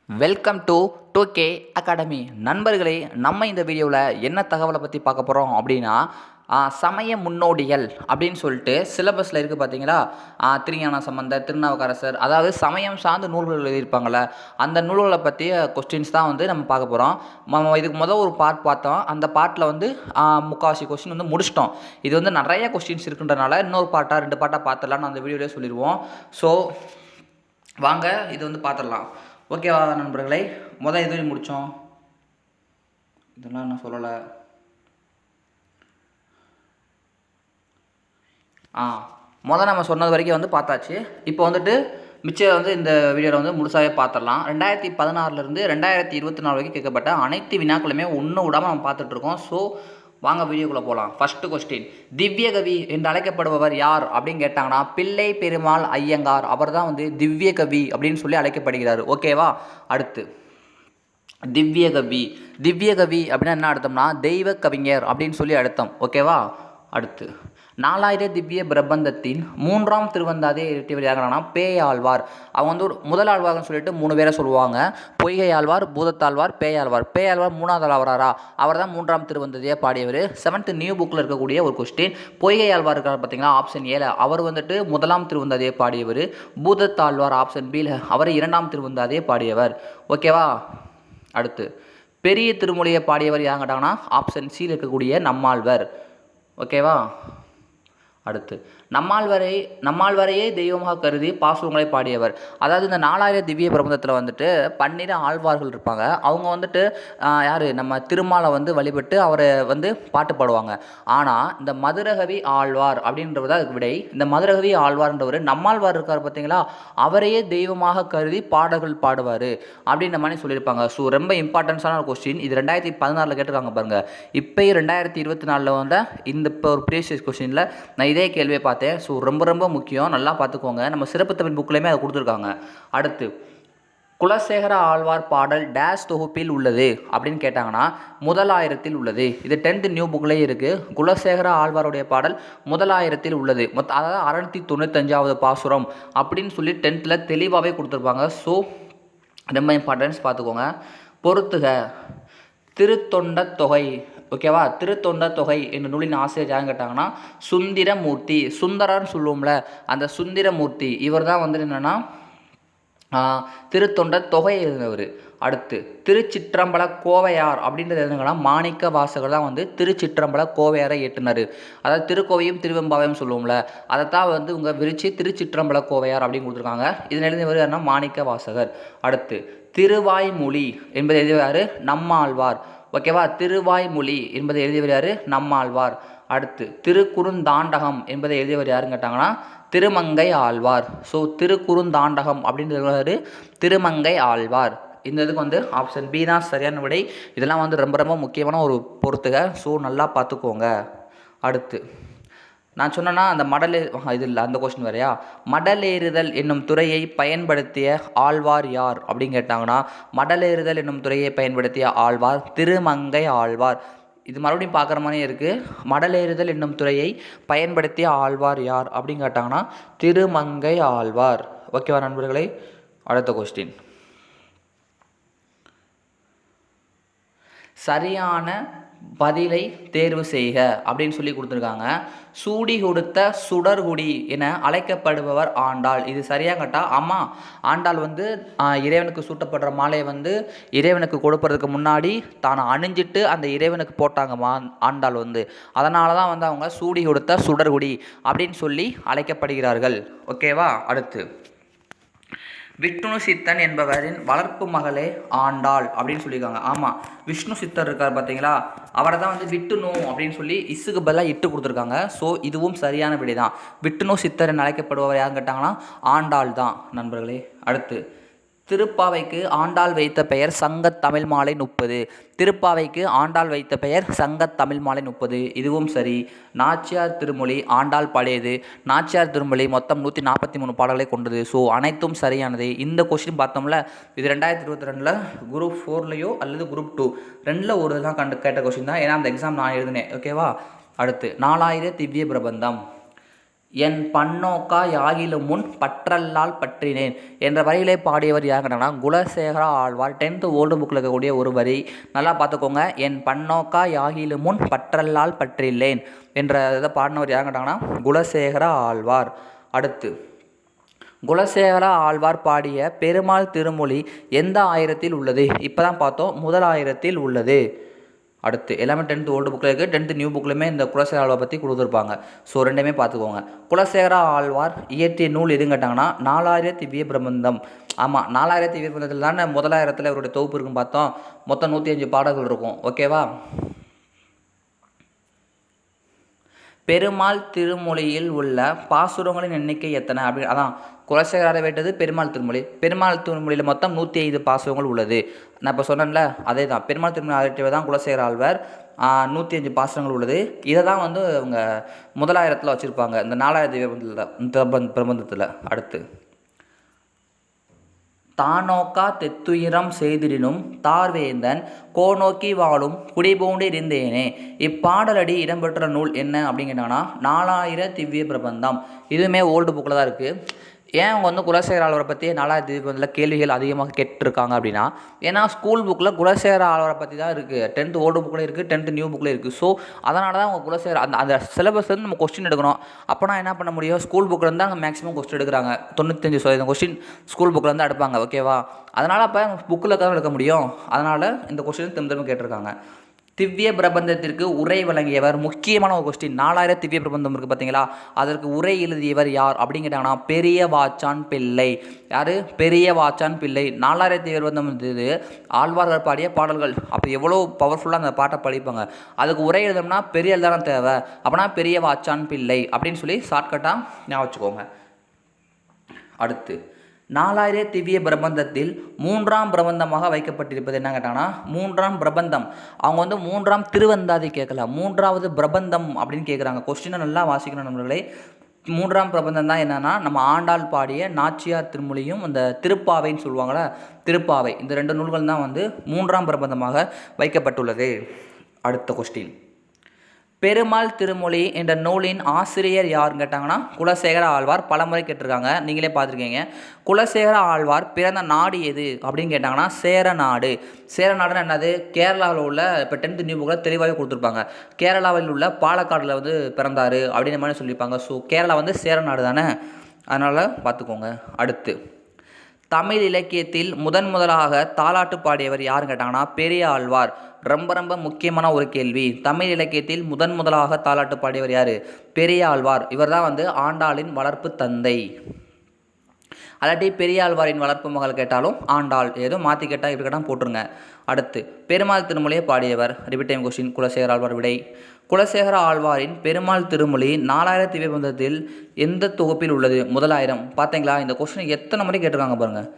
Welcome to 2K academy. நண்பர்களே, நம்ம இந்த வீடியோவில் என்ன தகவலை பற்றி பார்க்க போகிறோம் அப்படின்னா, சமய முன்னோடிகள் அப்படின்னு சொல்லிட்டு சிலபஸில் இருக்குது பார்த்தீங்களா. திருஞான சம்பந்தர், திருநாவுக்கரசர், அதாவது சமயம் சார்ந்த நூல்கள் எழுதியிருப்பாங்களே, அந்த நூல்களை பற்றிய கொஸ்டின்ஸ் தான் வந்து நம்ம பார்க்க போகிறோம். இதுக்கு முதல் ஒரு பார்ட் பார்த்தோம். அந்த பார்ட்டில் வந்து முக்கால்வாசி கொஸ்டின் வந்து முடிச்சிட்டோம். இது வந்து நிறைய கொஸ்டின்ஸ் இருக்குன்றனால இன்னொரு பார்ட்டாக 2 பார்ட்டாக பார்த்துடலான்னு அந்த வீடியோவிலே சொல்லிடுவோம். ஸோ வாங்க இது வந்து பார்த்துடலாம். ஓகேவா நண்பர்களே, இது முடித்தோம். இதெல்லாம் நான் சொல்லலை. நம்ம சொன்னது வரைக்கும் வந்து பார்த்தாச்சு. இப்போ வந்துட்டு மிச்சம் வந்து இந்த வீடியோவில் வந்து முழுசாகவே பார்த்துடலாம். 2016 2024 வரைக்கும் கேட்கப்பட்ட அனைத்து வினாக்களுமே ஒன்று விடாமல் நம்ம பார்த்துட்ருக்கோம். ஸோ வாங்க வீடியோக்குள்ளே போகலாம். ஃபஸ்ட்டு கொஸ்டின், திவ்யகவி என்று அழைக்கப்படுபவர் யார் அப்படின்னு கேட்டாங்கன்னா, பிள்ளை பெருமாள் ஐயங்கார். அவர் தான் வந்து திவ்யகவி அப்படின்னு சொல்லி அழைக்கப்படுகிறார். ஓகேவா. அடுத்து திவ்யகவி. திவ்யகவி அப்படின்னா என்ன அர்த்தம்னா, தெய்வ கவிஞர் அப்படின்னு சொல்லி அர்த்தம். ஓகேவா. அடுத்து 4000 திவ்ய பிரபந்தத்தின் 3ஆம் திருவந்தாதை இயற்றியவர் யாருன்னா பேயாழ்வார். அவங்க வந்து ஒரு முதல் ஆழ்வார்னு சொல்லிட்டு 3 பேரை சொல்லுவாங்க. பொய்கை ஆழ்வார், பூதத்தாழ்வார், பேயாழ்வார். பேயாழ்வார் 3வது ஆழ்வாரா, அவர் தான் 3ஆம் திருவந்ததையை பாடியவர். 7th நியூ புக்கில் இருக்கக்கூடிய ஒரு கொஸ்டின். பொய்கை ஆழ்வார் இருக்கார் பார்த்தீங்களா, ஆப்ஷன் ஏல, அவர் வந்துட்டு 1ஆம் திருவந்தாதையை பாடியவர். பூதத்தாழ்வார் ஆப்ஷன் பியில், அவர் 2ஆம் திருவந்தாதையை பாடியவர். ஓகேவா. அடுத்து பெரிய திருமொழியை பாடியவர் யாங்க கேட்டாங்கன்னா, ஆப்ஷன் சியில் இருக்கக்கூடிய நம்மாழ்வார். ஓகேவா. அடுத்து நம்மாழ்வாரையே தெய்வமாக கருதி பாசுரங்களை பாடியவர். அதாவது இந்த 4000 திவ்ய பிரபந்தத்தில் வந்துட்டு 12 ஆழ்வார்கள் இருப்பாங்க. அவங்க வந்துட்டு யார், நம்ம திருமாலை வந்து வழிபட்டு அவரை வந்து பாட்டு பாடுவாங்க. ஆனால் இந்த மதுரகவி ஆழ்வார் அப்படின்றது தான் அதுக்கு விடை. இந்த மதுரகவி ஆழ்வார்ன்றவர் நம்மாழ்வார் இருக்கார் பார்த்தீங்களா, அவரையே தெய்வமாக கருதி பாடல்கள் பாடுவார் அப்படின்ற மாதிரி சொல்லியிருப்பாங்க. ஸோ ரொம்ப இம்பார்ட்டன்ஸான ஒரு கொஸ்டின். இது 2016 கேட்டிருக்காங்க பாருங்கள். இப்போயும் 2024 வந்து இந்த இப்போ ஒரு ப்ரீவியஸ் கொஸ்டினில் நான் இதே கேள்வியை பார்த்தேன். ஸோ ரொம்ப முக்கியம், நல்லா பார்த்துக்கோங்க. நம்ம சிறப்பு தமிழ் புக்லேயுமே அதை கொடுத்துருக்காங்க. அடுத்து குலசேகர ஆழ்வார் பாடல் டேஷ் தொகுப்பில் உள்ளது அப்படின்னு கேட்டாங்கன்னா, முதலாயிரத்தில் உள்ளது. இது 10th நியூ புக்லேயே இருக்குது. குலசேகர ஆழ்வாருடைய பாடல் முதலாயிரத்தில் உள்ளது. அதாவது 695வது பாசுரம் அப்படின்னு சொல்லி 10th தெளிவாகவே கொடுத்துருப்பாங்க. ஸோ ரொம்ப இம்பார்ட்டன்ஸ் பார்த்துக்கோங்க. பொறுத்துக திருத்தொண்ட தொகை. ஓகேவா. திருத்தொண்ட தொகை என்ற நூலின் ஆசிரியர் யாருன்னு கேட்டாங்கன்னா, சுந்தரமூர்த்தி. சுந்தரர்னு சொல்லுவோம்ல, அந்த சுந்தரமூர்த்தி இவர் தான் வந்து என்னென்னா திருத்தொண்ட தொகை எழுதினவர். அடுத்து திருச்சிற்றம்பல கோவையார் அப்படின்றது எதுங்கன்னா, மாணிக்க வாசகர் தான் வந்து திருச்சிற்றம்பல கோவையாரை ஏற்றினார். அதாவது திருக்கோவையும் திருவெம்பாவையும் சொல்லுவோம்ல, அதைத்தான் வந்து உங்கள் விரிச்சி திருச்சிற்றம்பல கோவையார் அப்படின்னு கொடுத்துருக்காங்க. இதன் எழுதியவர் யாருன்னா மாணிக்க வாசகர். அடுத்து திருவாய்மொழி என்பதை எழுதியவர் நம்மாழ்வார். ஓகேவா. திருவாய்மொழி என்பதை எழுதியவர் யார், நம்மாழ்வார். அடுத்து திருக்குறுந்தாண்டகம் என்பதை எழுதியவர் யாருன்னு கேட்டாங்கன்னா, திருமங்கை ஆழ்வார். ஸோ திருக்குறுந்தாண்டகம் அப்படின்றது திருமங்கை ஆழ்வார். இந்த இதுக்கு வந்து ஆப்ஷன் பி தான் சரியான விடை. இதெல்லாம் வந்து ரொம்ப முக்கியமான ஒரு பொறுத்துக. ஸோ நல்லா பார்த்துக்கோங்க. அடுத்து நான் சொன்னேன்னா அந்த இது இல்லை, அந்த கொஸ்டின் வேறையா. மடலேறுதல் என்னும் துறையை பயன்படுத்திய ஆழ்வார் யார் அப்படின்னு கேட்டாங்கன்னா, மடலேறுதல் என்னும் துறையை பயன்படுத்திய ஆழ்வார் திருமங்கை ஆழ்வார். இது மறுபடியும் பார்க்குற மாதிரியே இருக்குது. மடலேறுதல் என்னும் துறையை பயன்படுத்திய ஆழ்வார் யார் அப்படின்னு கேட்டாங்கன்னா, திருமங்கை ஆழ்வார். ஓகேவா நண்பர்களே. அடுத்த கொஸ்டின், சரியான பதிலை தேர்வு செய்க அப்படின்னு சொல்லி கொடுத்துருக்காங்க. சூடி கொடுத்த சுடர்குடி என அழைக்கப்படுபவர் ஆண்டாள். இது சரியாக கேட்டா ஆமாம். ஆண்டாள் வந்து இறைவனுக்கு சூட்டப்படுற மாலையை வந்து இறைவனுக்கு கொடுப்பதற்கு முன்னாடி தான் அணிஞ்சிட்டு அந்த இறைவனுக்கு போட்டாங்க ஆண்டாள் வந்து. அதனால தான் வந்து அவங்க சூடி கொடுத்த சுடர்குடி அப்படின்னு சொல்லி அழைக்கப்படுகிறார்கள். ஓகேவா. அடுத்து விஷ்ணு சித்தன் என்பவரின் வளர்ப்பு மகளே ஆண்டாள் அப்படின்னு சொல்லியிருக்காங்க. ஆமாம், விஷ்ணு சித்தர் இருக்கார் பார்த்தீங்களா, அவரை தான் வந்து விட்டுணு அப்படின்னு சொல்லி இசுக்கு பதிலாக இட்டு கொடுத்துருக்காங்க. ஸோ இதுவும் சரியான விடை தான். விட்டுணு சித்தர் என அழைக்கப்படுபவர் யாருன்னு கேட்டாங்கன்னா, ஆண்டாள் தான் நண்பர்களே. அடுத்து திருப்பாவைக்கு ஆண்டாள் வைத்த பெயர் சங்கத் தமிழ் மாலை 30. திருப்பாவைக்கு ஆண்டாள் வைத்த பெயர் சங்கத் தமிழ் மாலை 30. இதுவும் சரி. நாச்சியார் திருமொழி ஆண்டாள் பாடியது. நாச்சியார் திருமொழி மொத்தம் 143 பாடல்களை கொண்டது. ஸோ அனைத்தும் சரியானது. இந்த கொஸ்டின் பார்த்தோம்ல, இது 2022 குரூப் 4லையோ அல்லது குரூப் 2 2ல் ஒரு தான் கேட்ட கொஸ்டின் தான். ஏன்னா அந்த எக்ஸாம் நான் எழுதினேன். ஓகேவா. அடுத்து 4000 திவ்ய பிரபந்தம். என் பன்னோக்கா யாகிலும் முன் பற்றல்லால் பற்றினேன் என்ற வரியிலே பாடியவர் யார் கேட்டாங்கன்னா குலசேகரா ஆழ்வார். 10th ஓல்டு புக்கில் இருக்கக்கூடிய ஒரு வரி, நல்லா பார்த்துக்கோங்க. என் பன்னோக்கா யாகிலும் முன் பற்றல்லால் பற்றில்லேன் என்ற இதை பாடினவர் யார் கேட்டாங்கன்னா குலசேகரா ஆழ்வார். அடுத்து, குலசேகரா ஆழ்வார் பாடிய பெருமாள் திருமொழி எந்த ஆயிரத்தில் உள்ளது? இப்போ தான் பார்த்தோம், முதல் ஆயிரத்தில் உள்ளது. அடுத்து, எல்லாமே 10th ஓல்டு புக்கில் இருக்குது, 10th நியூ புக்லையுமே இந்த குலசேகர ஆழ்வார் பற்றி கொடுத்துருப்பாங்க. ஸோ ரெண்டுமே பார்த்துக்கோங்க. குலசேகரா ஆழ்வார் இயற்றிய நூல் எதுன்னு கேட்டாங்கன்னா 4000 திவ்ய பிரபந்தம். ஆமாம், 4000 திவ்ய பிரபந்தத்தில் தானே முதலாயிரத்தில் இவருடைய தொகுப்பு இருக்குன்னு பார்த்தோம். மொத்தம் 105 பாடல்கள் இருக்கும். ஓகேவா? பெருமாள் திருமொழியில் உள்ள பாசுரங்களின் எண்ணிக்கை எத்தனை அப்படி அதான் குலசேகராரை வேட்டது பெருமாள் திருமொழி. பெருமாள் திருமொழியில் மொத்தம் 105 பாசுரங்கள் உள்ளது. நான் இப்போ சொன்னேன்ல, அதே தான் பெருமாள் திருமொழி ஆகியவை தான் குலசேகர ஆழ்வார். 105 பாசுரங்கள் உள்ளது. இதை தான் வந்து அவங்க முதலாயிரத்தில் வச்சுருப்பாங்க, இந்த 4000 பிரபந்தத்தில். அடுத்து, தானோக்கா தெத்துயிரம் செய்திடினும் தார்வேந்தன் கோநோக்கி வாழும் குடிபூண்டு இருந்தேனே. இப்பாடலடி இடம்பெற்ற நூல் என்ன அப்படிங்கிறாங்கன்னா 4000 திவ்ய பிரபந்தம். இதுவுமே ஓல்டு புக்கில் தான் இருக்குது. ஏன் அவங்க வந்து குலசேகர ஆழ்வாரை பற்றி 4000 திவ்ய பிரபந்தத்தில் கேள்விகள் அதிகமாக கேட்டிருக்காங்க அப்படின்னா, ஏன்னா ஸ்கூல் புக்கில் குலசேகர ஆழ்வாரை பற்றி தான் இருக்குது. 10th ஓல்டு புக்கில் இருக்குது, 10th நியூ புக்கில் இருக்குது. ஸோ அதனால தான் அவங்க குலசேகர அந்த சிலபஸ்லேருந்து நம்ம கொஸ்டின் எடுக்கணும். அப்போனா என்ன பண்ண முடியும்? ஸ்கூல் புக்கில் இருந்து அங்கே மேக்ஸிமம் கொஸ்டின் எடுக்கிறாங்க. 95% கொஸ்டின் ஸ்கூல் புக்கில் இருந்து எடுப்பாங்க. ஓகேவா? அதனால் அப்போ புக்கில் தான் எடுக்க முடியும். அதனால் இந்த கொஸ்டின் திரும்ப கேட்டிருக்காங்க. திவ்ய பிரபந்தத்திற்கு உரை வழங்கியவர், முக்கியமான ஒரு கொஸ்டின். 4000 திவ்ய பிரபந்தம் இருக்குது பார்த்தீங்களா, அதற்கு உரை எழுதியவர் யார் அப்படின்னு கேட்டாங்கன்னா பெரிய வாச்சான் பிள்ளை. யார்? பெரிய வாச்சான் பிள்ளை. 4000 திவ்ய பிரபந்தம் இருந்தது ஆழ்வார்கள் பாடிய பாடல்கள். அப்போ எவ்வளோ பவர்ஃபுல்லாக அந்த பாட்டை படிப்பாங்க. அதுக்கு உரை எழுதணும்னா பெரிய எழுதான தேவை. அப்படின்னா பெரிய வாச்சான் பிள்ளை அப்படின்னு சொல்லி ஷார்ட்கட்டாக ஞாபகம் வச்சுக்கோங்க. அடுத்து, 4000 திவ்ய பிரபந்தத்தில் 3ஆம் பிரபந்தமாக வைக்கப்பட்டிருப்பது என்ன கேட்டாங்கன்னா 3ஆம் பிரபந்தம். அவங்க வந்து 3ஆம் திருவந்தாதி கேட்கல, 3வது பிரபந்தம் அப்படின்னு கேட்குறாங்க. கொஸ்டினை நல்லா வாசிக்கணும் நண்பர்களே. 3ஆம் பிரபந்தம் தான் என்னென்னா நம்ம ஆண்டாள் பாடிய நாச்சியார் திருமொழியும் அந்த திருப்பாவைன்னு சொல்லுவாங்களே, திருப்பாவை, இந்த 2 நூல்கள் தான் வந்து 3ஆம் பிரபந்தமாக வைக்கப்பட்டுள்ளது. அடுத்த கொஸ்டின், பெருமாள் திருமொழி என்ற நூலின் ஆசிரியர் யாருன்னு கேட்டாங்கன்னா குலசேகர ஆழ்வார். பலமுறை கேட்டிருக்காங்க, நீங்களே பார்த்துருக்கீங்க. குலசேகர ஆழ்வார் பிறந்த நாடு எது அப்படின்னு கேட்டாங்கன்னா சேரநாடு. சேரநாடுன்னு என்னது? கேரளாவில் உள்ள, இப்போ 10th நியூ புக்கில் தெளிவாகவே கொடுத்துருப்பாங்க, கேரளாவில் உள்ள பாலக்காடில் வந்து பிறந்தார் அப்படின்ற மாதிரி சொல்லியிருப்பாங்க. ஸோ கேரளா வந்து சேரநாடு தானே, அதனால் பார்த்துக்கோங்க. அடுத்து, தமிழ் இலக்கியத்தில் முதலாக தாலாட்டு பாடியவர் யாருன்னு கேட்டாங்கன்னா பெரிய ஆழ்வார். ரொம்ப ரொம்ப முக்கியமான ஒரு கேள்வி. தமிழ் இலக்கியத்தில் முதலாக தாலாட்டு பாடியவர் யார்? பெரிய ஆழ்வார். இவர் தான் வந்து ஆண்டாளின் வளர்ப்பு தந்தை. அல்லாட்டி பெரிய ஆழ்வாரின் வளர்ப்பு மகள் கேட்டாலும் ஆண்டாள், ஏதோ மாற்றி கேட்டால் இப்படி கேட்டால் போட்டுருங்க. அடுத்து, பெருமாள் திருமொழியை பாடியவர். Repeat time question. Kulasekara Alvar. விடை, குலசேகர ஆழ்வாரின் பெருமாள் திருமொழி 4000 திவ்ய பிரபந்தத்தில் எந்த தொகுப்பில் உள்ளது? 1000. பார்த்தீங்களா, இந்த கொஸ்டின் எத்தனை முறை கேட்டிருக்காங்க பாருங்கள்.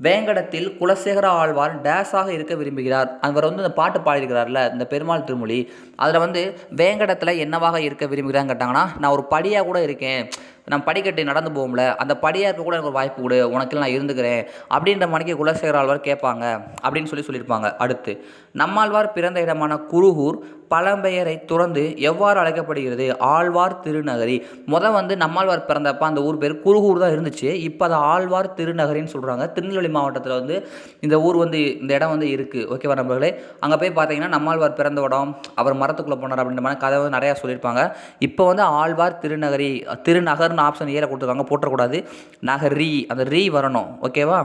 வேங்கடத்தில் குலசேகர ஆழ்வார் டேஸாக இருக்க விரும்புகிறார். அவர் வந்து இந்த பாட்டு பாடியிருக்கிறார்ல, இந்த பெருமாள் திருமொழி, அதில் வந்து வேங்கடத்தில் என்னவாக இருக்க விரும்புகிறான்னு கேட்டாங்கன்னா, நான் ஒரு படியாக கூட இருக்கேன், நான் படிக்கட்டு நடந்து போகும்ல, அந்த படியாக இருக்க கூட எனக்கு ஒரு வாய்ப்பு கொடு, உனக்கு நான் இருந்துக்கிறேன் அப்படின்ற மணிக்கு குலசேகர ஆழ்வார் கேட்பாங்க அப்படின்னு சொல்லியிருப்பாங்க. அடுத்து, நம்மாழ்வார் பிறந்த இடமான குருகூர் பழம்பெயரை துறந்து எவ்வாறு அழைக்கப்படுகிறது? ஆழ்வார் திருநகரி. வந்து நம்மாழ்வார் பிறந்தப்ப அந்த ஊர் பேர் குருகூர் தான் இருந்துச்சு. இப்போ அதை ஆழ்வார் திருநகரின்னு சொல்கிறாங்க. திருநெல்வேலி மாவட்டத்தில் வந்து இந்த ஊர் வந்து, இந்த இடம் வந்து இருக்குது. ஓகேவா நண்பர்களே? அங்கே போய் பார்த்தீங்கன்னா நம்மாழ்வார் பிறந்த இடம், அவர் மரத்துக்குள்ளே போனார் அப்படின்ற மாதிரி கதை வந்து நிறையா சொல்லியிருப்பாங்க. இப்போ வந்து ஆழ்வார் திருநகரி, திருநகர்னு ஆப்ஷன் ஏற கொடுத்துருக்காங்க, போட்டக்கூடாது, நகரி, அந்த ரீ வரணும். ஓகேவா?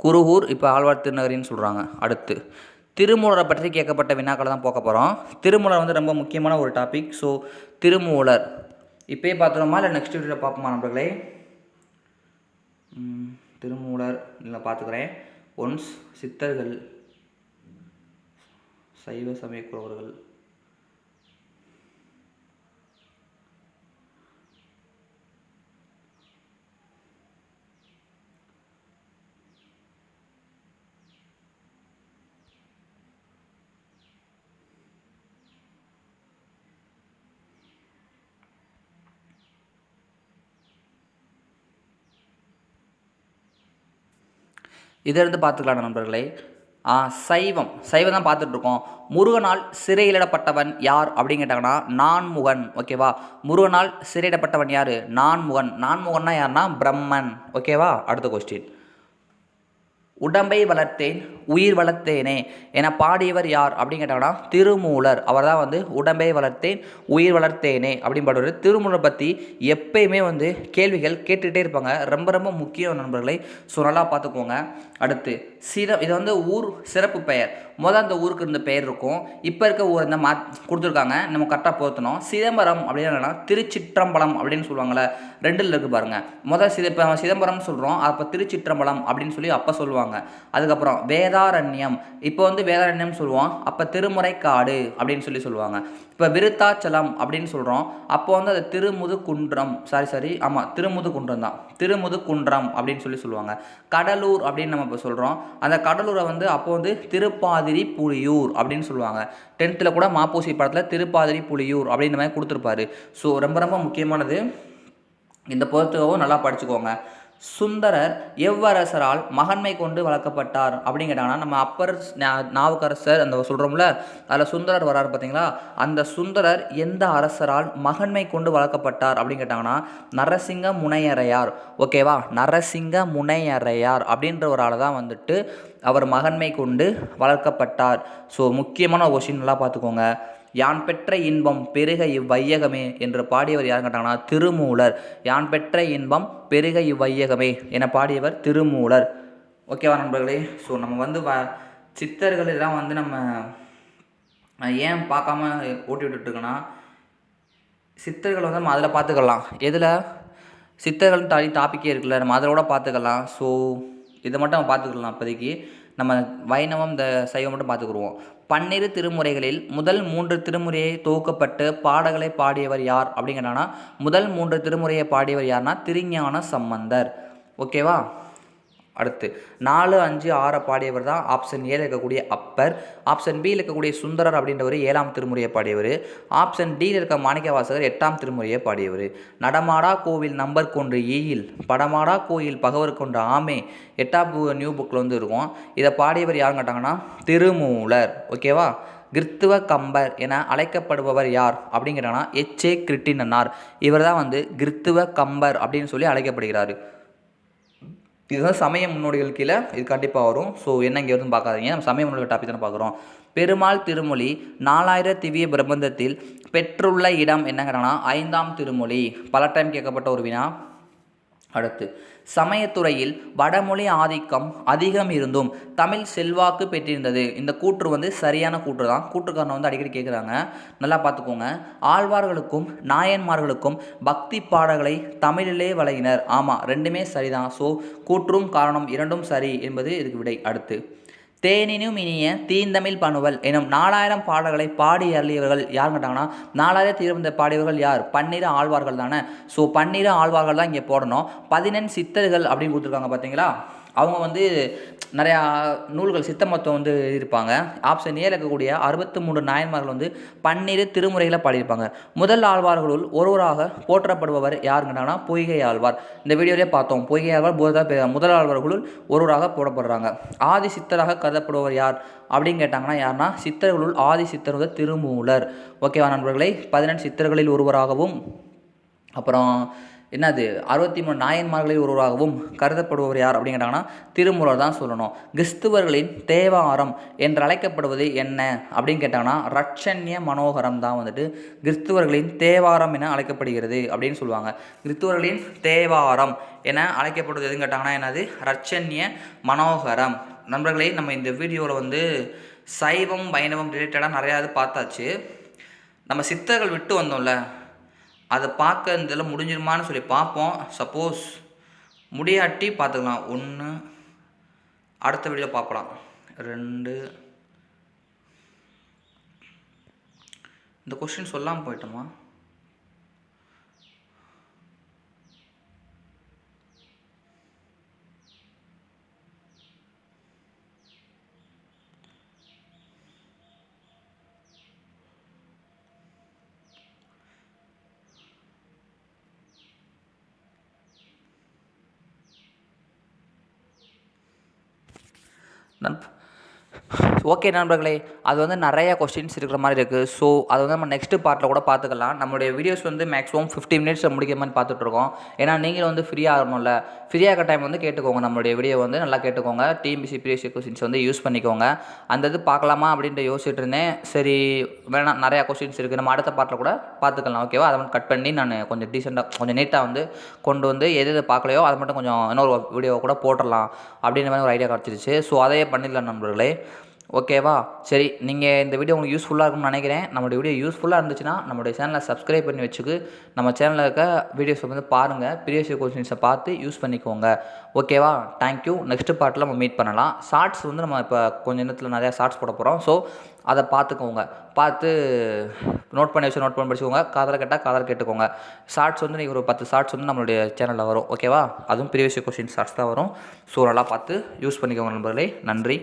குருகூர் இப்போ ஆழ்வார் திருநகரின்னு சொல்கிறாங்க. அடுத்து, திருமூலரை பற்றி கேட்கப்பட்ட வினாக்களை தான் போக்க போகிறோம். திருமூலர் வந்து ரொம்ப முக்கியமான ஒரு டாபிக். ஸோ திருமூலர் இப்போயே பார்த்துருமா இல்லை நெக்ஸ்ட் வீடியோவில் பார்ப்போமா நண்பர்களே? திருமூலர் இல்லை பார்த்துக்கிறேன். ஒன்ஸ் சித்தர்கள், சைவ சமயக்குறவர்கள், இதிலிருந்து பார்த்துக்கலாம் நண்பர்களே. சைவம் சைவம் தான் பார்த்துட்ருக்கோம். முருகனால் சிறையிலிடப்பட்டவன் யார் அப்படின்னு கேட்டாங்கன்னா நான்முகன். ஓகேவா? முருகனால் சிறையிடப்பட்டவன் யார்? நான்முகன். நான்முகன்னா யாருன்னா பிரம்மன். ஓகேவா? அடுத்த கொஸ்டின். உடம்பை வளர்த்தேன் உயிர் வளர்த்தேனே என பாடியவர் யார் அப்படின்னு கேட்டாங்கன்னா திருமூலர். அவர் தான் வந்து உடம்பை வளர்த்தேன் உயிர் வளர்த்தேனே அப்படின்னு பாடுவார். திருமூலர் பற்றி எப்பயுமே வந்து கேள்விகள் கேட்டுகிட்டே இருப்பாங்க. ரொம்ப ரொம்ப முக்கியம் நண்பர்களை. ஸோ நல்லா பார்த்துக்கோங்க. அடுத்து இது வந்து ஊர் சிறப்பு பெயர். அந்த ஊருக்கு இருந்த பெயர் இருக்கும். இப்போ இருக்க ஊர் இந்த கொடுத்துருக்காங்க. நம்ம கரெக்டாக பொருத்தணும். சிதம்பரம் அப்படின்னா திருச்சிற்றம்பலம் அப்படின்னு சொல்லுவாங்கள்ல. ரெண்டில் இருக்குது பாருங்கள். இப்போ சிதம்பரம் சொல்கிறோம். அப்போ திருச்சிற்றம்பலம் அப்படின்னு சொல்லி அப்போ சொல்லுவாங்க. அதுக்கப்புறம் வேதாரண்யம். இப்போ வந்து வேதாரண்யம் சொல்லுவோம். அப்போ திருமுறைக்காடு அப்படின்னு சொல்லுவாங்க. இப்போ விருத்தாச்சலம் அப்படின்னு சொல்கிறோம். அப்போ வந்து அது திருமுதுகுன்றம். திருமுதுகுன்றம் தான். திருமுதுகுன்றம் அப்படின்னு சொல்லுவாங்க. கடலூர் அப்படின்னு நம்ம இப்போ சொல்கிறோம். அந்த கடலூரை வந்து அப்போ வந்து திருப்பாதிரி புலியூர் அப்படின்னு சொல்லுவாங்க. 10th கூட மாப்போசி படத்தில் திருப்பாதிரி புலியூர் அப்படின்ற மாதிரி கொடுத்துருப்பாரு. ஸோ ரொம்ப ரொம்ப முக்கியமானது. இந்த பொறுத்துகவும் நல்லா படிச்சுக்கோங்க. சுந்தரர் எவ்வரசரால் மகன்மை கொண்டு வளர்க்கப்பட்டார் அப்படின்னு கேட்டாங்கன்னா நம்ம அப்பர் நாவுக்கரசர் அந்த சொல்கிறோம்ல, அதில் சுந்தரர் வராரு பார்த்தீங்களா? அந்த சுந்தரர் எந்த அரசரால் மகன்மை கொண்டு வளர்க்கப்பட்டார் அப்படின்னு கேட்டாங்கன்னா நரசிங்க முனையரையார். ஓகேவா? நரசிங்க முனையரையார் அப்படின்ற ஒரு ஆள் தான் வந்துட்டு அவர் மகன்மை கொண்டு வளர்க்கப்பட்டார். ஸோ முக்கியமான கொஸ்டின் நல்லா பார்த்துக்கோங்க. யான் பெற்ற இன்பம் பெருக இவ்வையகமே என்று பாடியவர் யாருன்னு கேட்டாங்கன்னா திருமூலர். யான் பெற்ற இன்பம் பெருக இவ்வையகமே என பாடியவர் திருமூலர். ஓகேவா நண்பர்களே? ஸோ நம்ம வந்து சித்தர்கள் இதெல்லாம் வந்து நம்ம ஏன் பார்க்காம ஓட்டி விட்டுட்டுருக்கோன்னா சித்தர்கள் வந்து நம்ம அதில் பார்த்துக்கலாம். எதில்? சித்தர்கள் டாப்பிக்கே இருக்குல்ல, நம்ம அதில் கூட பார்த்துக்கலாம். ஸோ இதை மட்டும் நம்ம பார்த்துக்கலாம். இப்போதைக்கு நம்ம வைணவம் இந்த சைவம் மட்டும் பார்த்துக்குருவோம். 12 திருமுறைகளில் முதல் 3 திருமுறையை தொகுக்கப்பட்டு பாடல்களை பாடியவர் யார் அப்படின்னு கேட்டாங்கன்னா முதல் 3 திருமுறையை பாடியவர் யார்னா திருஞான சம்பந்தர். ஓகேவா? அடுத்து 4, 5, 6 பாடியவர் தான் ஆப்ஷன் ஏல இருக்கக்கூடிய அப்பர். ஆப்ஷன் பியில் இருக்கக்கூடிய சுந்தரர் அப்படின்றவர் 7ஆம் திருமுறையை பாடியவர். ஆப்ஷன் டியில் இருக்க மாணிக்கவாசகர் 8ஆம் திருமுறையை பாடியவர். நடமாடா கோவில் நம்பர் கொண்டு ஈயில் படமாடா கோயில் பகவர் கொண்ட ஆமே 8ஆம் நியூ புக்கில் வந்து இருக்கும். இதை பாடியவர் யாருன்னு கேட்டாங்கன்னா திருமூலர். ஓகேவா? கிறித்துவ கம்பர் என அழைக்கப்படுபவர் யார் அப்படின்னு கேட்டாங்கன்னா எச்.ஏ. கிருட்டிணனார். இவர் தான் வந்து கிறித்துவ கம்பர் அப்படின்னு சொல்லி அழைக்கப்படுகிறார். இதுதான் சமய முன்னோடிகள் கீழே இது கண்டிப்பாக வரும். ஸோ என்ன இங்கே வந்து பார்க்காதீங்க, நம்ம சமய முன்னோடிகள் டாபிக் தானே பார்க்குறோம். பெருமாள் திருமொழி 4000 திவ்ய பிரபந்தத்தில் பெற்றுள்ள இடம் என்னங்கிறாங்கன்னா 5ஆம் திருமொழி. பல டைம் கேட்கப்பட்ட ஒரு வினா. அடுத்து சமயத்துறையில் வடமொழி ஆதிக்கம் அதிகம் இருந்தும் தமிழ் செல்வாக்கு பெற்றிருந்தது. இந்த கூற்று வந்து சரியான கூற்று தான். கூற்றுக்காரனை வந்து அடிக்கடி கேட்குறாங்க. நல்லா பார்த்துக்கோங்க. ஆழ்வார்களுக்கும் நாயன்மார்களுக்கும் பக்தி பாடல்களை தமிழிலே வழங்கினர். ஆமாம், ரெண்டுமே சரிதான். ஸோ கூற்றும் காரணம் இரண்டும் சரி என்பது இதுக்கு விடை. அடுத்து தேனினும் இனிய தீந்தமிழ் பணுவல் எனும் 4000 பாடல்களை பாடி அருளியவர்கள் யாருன்னு கேட்டாங்கன்னா 4000 இருந்த பாடியவர்கள் யார்? 12 ஆழ்வார்கள் தானே. ஸோ 12 ஆழ்வார்கள் தான் இங்கே போடணும். 14 சித்தர்கள் அப்படின்னு கொடுத்துருக்காங்க பார்த்தீங்களா? அவங்க வந்து நிறையா நூல்கள் சித்த மொத்தம் வந்து இருப்பாங்க. ஆப்ஷன் ஏல இருக்கக்கூடிய 63 நாயன்மார்கள் வந்து 12 திருமுறைகளை பாடியிருப்பாங்க. முதல் ஆழ்வார்களுள் ஒருவராக போற்றப்படுபவர் யாருங்கன்னா பொய்கை ஆழ்வார். இந்த வீடியோவிலே பார்த்தோம். பொய்கை ஆழ்வார் முதல் ஆழ்வார்களுள் ஒருவராக போடப்படுறாங்க. ஆதி சித்தராக கருதப்படுபவர் யார் அப்படின்னு கேட்டாங்கன்னா யாருன்னா சித்தர்களுள் ஆதி சித்தர் வந்து திருமூலர். ஓகேவா நண்பர்களை? 18 சித்தர்களில் ஒருவராகவும் அப்புறம் என்னது 63 நாயன்மார்களில் ஒருவராகவும் கருதப்படுபவர் யார் அப்படின்னு கேட்டாங்கன்னா திருமூலர் தான் சொல்லணும். கிறிஸ்துவர்களின் தேவாரம் என்று அழைக்கப்படுவது என்ன அப்படின்னு கேட்டாங்கன்னா ரட்சண்ய மனோகரம் தான் வந்துட்டு கிறிஸ்துவர்களின் தேவாரம் என அழைக்கப்படுகிறது அப்படின்னு சொல்லுவாங்க. கிறிஸ்துவர்களின் தேவாரம் என அழைக்கப்படுவது எதுன்னு கேட்டாங்கன்னா என்னது ரட்சண்ய மனோகரம். நண்பர்களே, நம்ம இந்த வீடியோவில் வந்து சைவம் வைணவம் ரிலேட்டடாக நிறையா இது பார்த்தாச்சு. நம்ம சித்தர்கள் விட்டு வந்தோம்ல, அதை பார்க்க இந்த இதில் முடிஞ்சிருமான்னு சொல்லி பார்ப்போம். சப்போஸ் முடியாட்டி பார்த்துக்கலாம். 1 அடுத்த வீடியோ பார்க்கலாம். 2 இந்த கொஸ்டின் சொல்லாமல் போயிட்டோமா? ஓகே நண்பர்களே, அது வந்து நிறைய கொஸ்டின்ஸ் இருக்கிற மாதிரி இருக்குது. ஸோ அதை வந்து நம்ம நெக்ஸ்ட் பார்ட்டில் கூட பார்த்துக்கலாம். நம்மளுடைய வீடியோஸ் வந்து மேக்ஸிமம் 50 மினிட்ஸில் முடிக்கிற மாதிரி பார்த்துட்ருக்கோம். ஏன்னா நீங்களும் வந்து ஃப்ரீயாக ஆகணும்ல. ஃப்ரீயாக இருக்க டைம் வந்து கேட்டுக்கோங்க, நம்மளுடைய வீடியோ வந்து நல்லா கேட்டுக்கோங்க. டிஎன்பிஎஸ்சி ப்ரீவியஸ் கொஸ்டின்ஸ் வந்து யூஸ் பண்ணிக்கோங்க. அந்த இது பார்க்கலாமா அப்படின்ட்டு யோசிச்சுட்டு இருந்தேன். சரி வேணாம், நிறையா கொஸ்டின்ஸ் இருக்குது, நம்ம அடுத்த பார்ட்டில் கூட பார்த்துக்கலாம். ஓகேவா? அதை வந்து கட் பண்ணி நான் கொஞ்சம் டீசெண்டாக கொஞ்சம் நீட்டாக வந்து கொண்டு வந்து எது பார்க்கலையோ அதை மட்டும் கொஞ்சம் இன்னொரு வீடியோவை கூட போட்டுடலாம் அப்படின்ற மாதிரி ஒரு ஐடியா கிடச்சிருச்சு. ஸோ அதையே பண்ணிடலாம் நண்பர்களே. ஓகேவா? சரி, நீங்கள் இந்த வீடியோ உங்களுக்கு யூஸ்ஃபுல்லாக இருக்கும்னு நினைக்கிறேன். நம்மளுடைய வீடியோ யூஸ்ஃபுல்லாக இருந்துச்சுன்னா நம்மளுடைய சேனலை சப்ஸ்கிரைப் பண்ணி வச்சுக்கு நம்ம சேனலில் இருக்க வீடியோஸை வந்து பாருங்கள். ப்ரீவியஸ் கொஸ்டின்ஸை பார்த்து யூஸ் பண்ணிக்கோங்க. ஓகேவா? தேங்க்யூ. நெக்ஸ்ட் பார்ட்டில் நம்ம மீட் பண்ணலாம். ஷார்ட்ஸ் வந்து நம்ம இப்போ கொஞ்சம் நேரத்தில் நிறையா ஷார்ட்ஸ் போட போகிறோம். ஸோ அதை பார்த்துக்கோங்க. பார்த்து நோட் பண்ணி படிச்சுக்கோங்க. காதில் கேட்டால் காதில் கேட்டுக்கோங்க. ஷார்ட்ஸ் வந்து நீங்கள் ஒரு 10 ஷார்ட்ஸ் வந்து நம்மளுடைய சேனலில் வரும். ஓகேவா? அதுவும் ப்ரீவியஸ் கொஸ்டின் ஷார்ட்ஸ் தான் வரும். ஸோ நல்லா பார்த்து யூஸ் பண்ணிக்கோங்க நண்பர்களே. நன்றி.